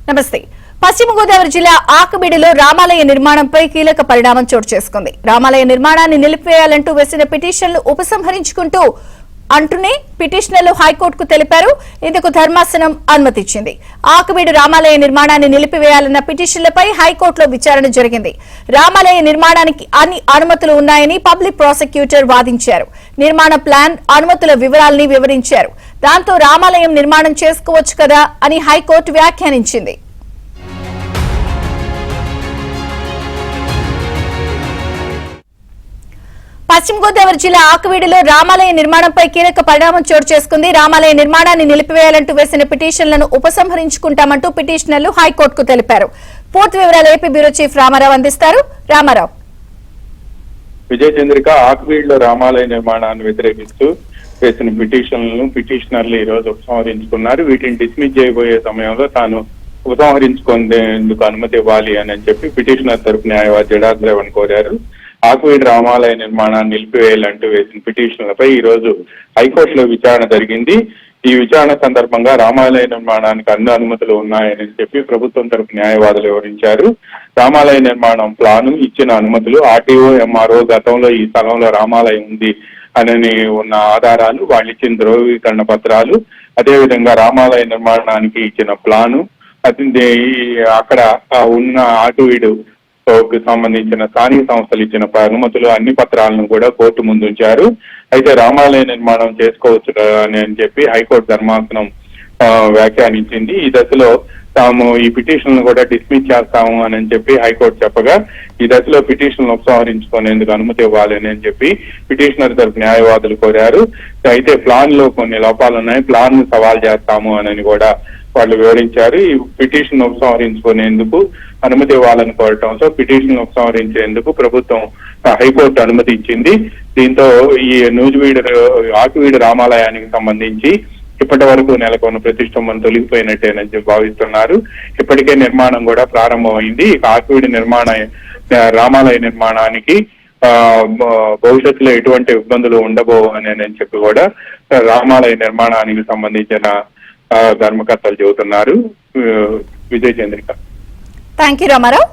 నమస్తే. పశ్చిమ గోదావరి జిల్లా ఆకుబీడులో రామాలయ నిర్మాణంపై కీలక పరిణామం చోటు చేసుకుంది. రామాలయ నిర్మాణాన్ని నిలిపివేయాలంటూ వేసిన పిటిషన్లు ఉపసంహరించుకుంటూ అంటూనే పిటిషనర్లు హైకోర్టుకు తెలిపారు. ఇందుకు ధర్మాసనం అనుమతిచ్చింది. ఆకుబీడు రామాలయ నిర్మాణాన్ని నిలిపివేయాలన్న పిటిషన్లపై హైకోర్టులో విచారణ జరిగింది. రామాలయ నిర్మాణానికి అన్ని అనుమతులు ఉన్నాయని పబ్లిక్ ప్రాసిక్యూటర్ వాదించారు. నిర్మాణ ప్లాన్, అనుమతుల వివరాల్ని వివరించారు. దాంతో రామాలయం నిర్మాణం చేసుకోవచ్చు కదా అని హైకోర్టు వ్యాఖ్యానించింది. పశ్చిమ గోదావరి జిల్లా ఆకువీడులో రామాలయ నిర్మాణంపై కీలక పరిణామం చోటు చేసుకుంది. రామాలయ నిర్మాణాన్ని నిలిపివేయాలంటూ వేసిన పిటిషన్లను ఉపసంహరించుకుంటామంటూ పిటిషనర్లు హైకోర్టుకు తెలిపారు. పూర్తి వివరాలు ఏపీ బ్యూరో చీఫ్ రామారావు అందిస్తారు. రామారావు. విజయ చంద్రిక, ఆకువీడులో రామాలయ నిర్మాణాన్ని వ్యతిరేకిస్తూ వేసిన పిటిషనర్లు ఈ రోజు ఉపసంహరించుకున్నారు. వీటిని డిస్మిస్ చేయబోయే సమయంలో తాను ఉపసంహరించుకునేందుకు అనుమతి ఇవ్వాలి అని చెప్పి పిటిషనర్ తరపు న్యాయవాది జడాద్రేవన్ కోరారు. ఆకువీడు రామాలయ నిర్మాణాన్ని నిలిపివేయాలంటూ వేసిన పిటిషన్లపై ఈ రోజు హైకోర్టులో విచారణ జరిగింది. ఈ విచారణ సందర్భంగా రామాలయ నిర్మాణానికి అన్ని అనుమతులు ఉన్నాయని చెప్పి ప్రభుత్వం తరపు న్యాయవాదులు వివరించారు. రామాలయ నిర్మాణం ప్లాను, ఇచ్చిన అనుమతులు, ఆర్టీఓ, ఎంఆర్ఓ గతంలో ఈ స్థలంలో రామాలయం ఉంది అని ఉన్న ఆధారాలు, వాళ్ళు ఇచ్చిన ధ్రువీకరణ పత్రాలు, అదేవిధంగా రామాలయ నిర్మాణానికి ఇచ్చిన ప్లాను, అక్కడ ఉన్న ఆకువీడు సంబంధించిన స్థానిక సంస్థలు ఇచ్చిన అనుమతులు, అన్ని పత్రాలను కూడా కోర్టు ముందు ఉంచారు. అయితే రామాలయ నిర్మాణం చేసుకోవచ్చు అని చెప్పి హైకోర్టు ధర్మాసనం వ్యాఖ్యానించింది. ఈ దశలో తాము ఈ పిటిషన్లను కూడా డిస్మిస్ చేస్తాము అని చెప్పి హైకోర్టు చెప్పగా, ఈ దశలో పిటిషన్లు ఉపసంహరించుకునేందుకు అనుమతి ఇవ్వాలి అని చెప్పి పిటిషనర్ తరపు న్యాయవాదులు కోరారు. అయితే ప్లాన్ లో కొన్ని లోపాలు ఉన్నాయి, ప్లాన్ ను సవాల్ చేస్తాము అని కూడా వాళ్ళు వివరించారు. ఈ పిటిషన్ ఉపసంహరించుకునేందుకు అనుమతి ఇవ్వాలని కోరటంతో పిటిషన్ ఉపసంహరించేందుకు ప్రభుత్వం హైకోర్టు అనుమతి ఇచ్చింది. దీంతో ఈ ఆకువీడు రామాలయానికి సంబంధించి ఇప్పటి వరకు నెలకొన్న ప్రతిష్టంభన తొలగిపోయినట్టేనని భావిస్తున్నారు. ఇప్పటికే నిర్మాణం కూడా ప్రారంభమైంది. ఆకువీడు రామాలయ నిర్మాణానికి భవిష్యత్తులో ఎటువంటి ఇబ్బందులు ఉండబోవు అని చెప్పి కూడా రామాలయ నిర్మాణానికి సంబంధించిన ధర్మకర్తలు చెబుతున్నారు. విజయ చంద్రిక. Thank you Ramarao.